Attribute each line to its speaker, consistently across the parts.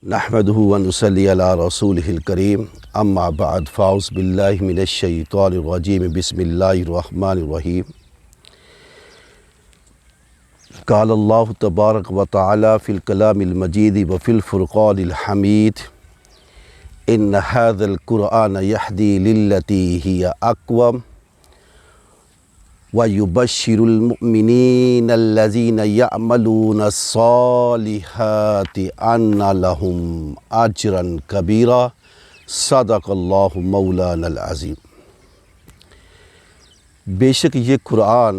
Speaker 1: نحمده ونصلي على رسوله الكريم اما بعد فاعوذ بالله من الشيطان الرجيم بسم الله الرحمن الرحيم قال الله تبارك وتعالى في الكلام المجيد وفي الفرقان الحميد ان هذا القرآن يهدي للتي هي اقوم وَيُبَشِّرُ الْمُؤْمِنِينَ الَّذِينَ يَعْمَلُونَ الصَّالِحَاتِ أَنَّ لَهُمْ أَجْرًا كَبِيرًا صدق اللہ مولانا العظیم۔ بے شک یہ قرآن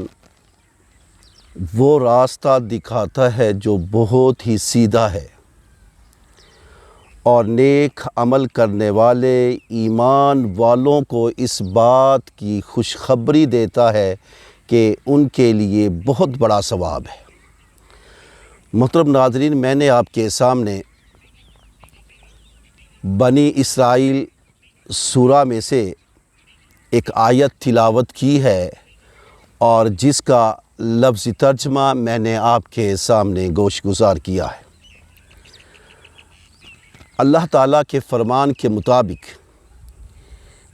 Speaker 1: وہ راستہ دکھاتا ہے جو بہت ہی سیدھا ہے اور نیک عمل کرنے والے ایمان والوں کو اس بات کی خوشخبری دیتا ہے کہ ان کے لیے بہت بڑا ثواب ہے۔ محترم ناظرین، میں نے آپ کے سامنے بنی اسرائیل سورہ میں سے ایک آیت تلاوت کی ہے اور جس کا لفظی ترجمہ میں نے آپ کے سامنے گوش گزار کیا ہے۔ اللہ تعالیٰ کے فرمان کے مطابق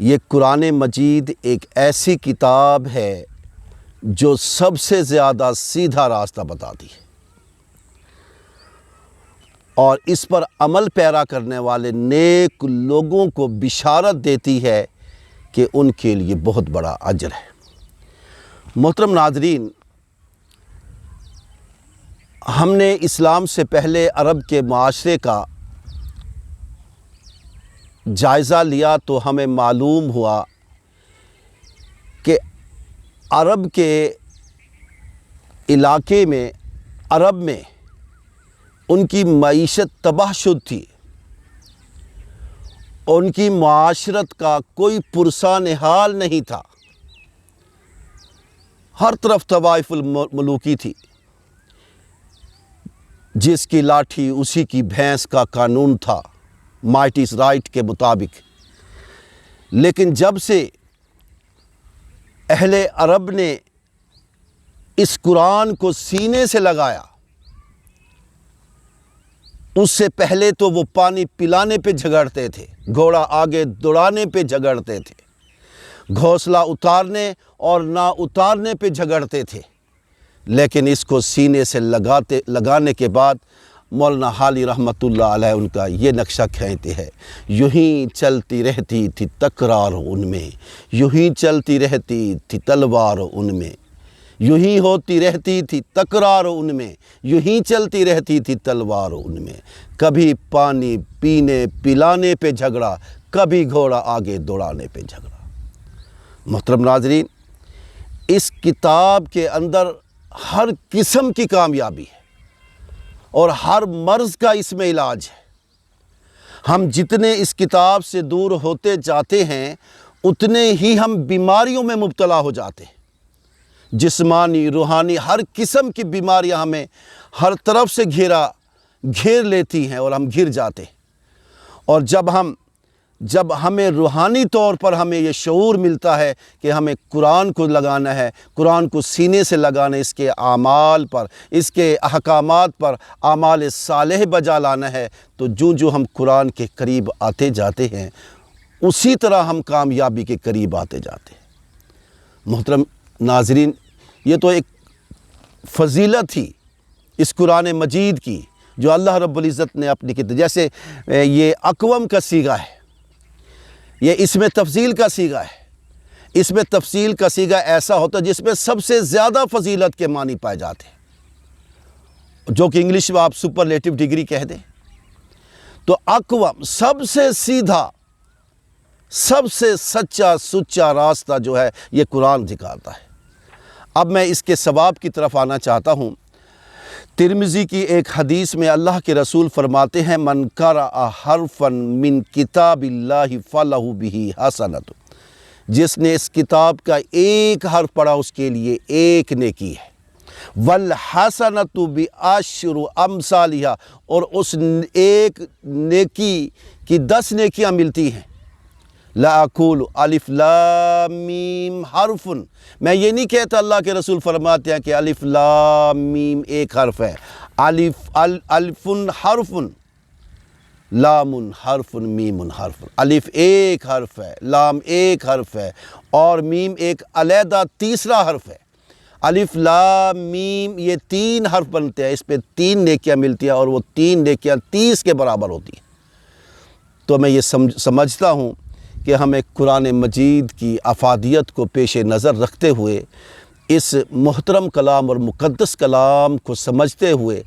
Speaker 1: یہ قرآن مجید ایک ایسی کتاب ہے جو سب سے زیادہ سیدھا راستہ بتاتی ہے اور اس پر عمل پیرا کرنے والے نیک لوگوں کو بشارت دیتی ہے کہ ان کے لیے بہت بڑا اجر ہے۔ محترم ناظرین، ہم نے اسلام سے پہلے عرب کے معاشرے کا جائزہ لیا تو ہمیں معلوم ہوا کہ عرب کے علاقے میں عرب میں ان کی معیشت تباہ شد تھی، ان کی معاشرت کا کوئی پرسان حال نہیں تھا، ہر طرف طوائف الملوکی تھی، جس کی لاٹھی اسی کی بھینس کا قانون تھا، مائٹ از رائٹ کے مطابق۔ لیکن جب سے اہل عرب نے اس قرآن کو سینے سے لگایا، اس سے پہلے تو وہ پانی پلانے پہ جھگڑتے تھے، گھوڑا آگے دوڑانے پہ جھگڑتے تھے، گھونسلہ اتارنے اور نہ اتارنے پہ جھگڑتے تھے، لیکن اس کو سینے سے لگانے کے بعد مولانا حالی رحمۃ اللہ علیہ ان کا یہ نقشہ کھینچتے ہیں، یوں ہی چلتی رہتی تھی تکرار ان میں، یوں ہی چلتی رہتی تھی تلوار ان میں، یوں ہی ہوتی رہتی تھی تکرار ان میں، یوں ہی چلتی رہتی تھی تلوار ان میں، کبھی پانی پینے پلانے پہ جھگڑا، کبھی گھوڑا آگے دوڑانے پہ جھگڑا۔ محترم ناظرین، اس کتاب کے اندر ہر قسم کی کامیابی ہے اور ہر مرض کا اس میں علاج ہے۔ ہم جتنے اس کتاب سے دور ہوتے جاتے ہیں اتنے ہی ہم بیماریوں میں مبتلا ہو جاتے ہیں، جسمانی روحانی ہر قسم کی بیماریاں ہمیں ہر طرف سے گھیر لیتی ہیں اور ہم گر جاتے ہیں۔ اور جب ہمیں روحانی طور پر ہمیں یہ شعور ملتا ہے کہ ہمیں قرآن کو لگانا ہے، قرآن کو سینے سے لگانا ہے، اس کے اعمال پر، اس کے احکامات پر اعمال صالح بجا لانا ہے، تو جو ہم قرآن کے قریب آتے جاتے ہیں اسی طرح ہم کامیابی کے قریب آتے جاتے ہیں۔ محترم ناظرین، یہ تو ایک فضیلت ہی اس قرآن مجید کی جو اللہ رب العزت نے اپنی کتاب، جیسے یہ اقوم کا صیغہ ہے، یہ اس میں تفضیل کا صیغہ ہے، اس میں تفصیل کا صیغہ ایسا ہوتا ہے جس میں سب سے زیادہ فضیلت کے معنی پائے جاتے ہیں، جو کہ انگلش میں آپ سپرلیٹو ڈگری کہہ دیں۔ تو اقوم سب سے سیدھا، سب سے سچا راستہ جو ہے یہ قرآن دکھاتا ہے۔ اب میں اس کے ثواب کی طرف آنا چاہتا ہوں۔ ترمذی کی ایک حدیث میں اللہ کے رسول فرماتے ہیں، من قرأ حرفا من کتاب اللہ فلہ بہ حسنۃ، جس نے اس کتاب کا ایک حرف پڑھا اس کے لیے ایک نیکی ہے، والحسنۃ بعشر امثالھا، اور اس ایک نیکی کی 10 نیکیاں ملتی ہیں۔ لا اقول الف لام میم حرف، میں یہ نہیں کہتا، اللہ کے رسول فرماتے ہیں کہ الف لام میم ایک حرف ہے، الف حرف، لام حرف میم حرف، الف ایک حرف ہے، لام ایک حرف ہے اور میم ایک علیحدہ تیسرا حرف ہے۔ الف لام میم یہ 3 حرف بنتے ہیں، اس پہ 3 نیکیاں ملتی ہیں اور وہ 3 نیکیاں 30 کے برابر ہوتی ہیں۔ تو میں یہ سمجھتا ہوں کہ ہمیں قرآن مجید کی افادیت کو پیش نظر رکھتے ہوئے، اس محترم کلام اور مقدس کلام کو سمجھتے ہوئے،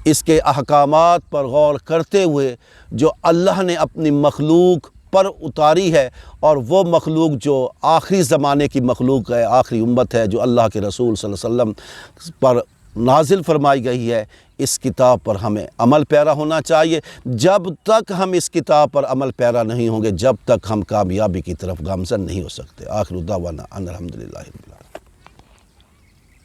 Speaker 1: اس کے احکامات پر غور کرتے ہوئے جو اللہ نے اپنی مخلوق پر اتاری ہے، اور وہ مخلوق جو آخری زمانے کی مخلوق ہے، آخری امت ہے، جو اللہ کے رسول صلی اللہ علیہ وسلم پر نازل فرمائی گئی ہے، اس کتاب پر ہمیں عمل پیرا ہونا چاہیے۔ جب تک ہم اس کتاب پر عمل پیرا نہیں ہوں گے، جب تک ہم کامیابی کی طرف گامزن نہیں ہو سکتے۔ آخر دعوانا ان الحمدللہ رب العالمین۔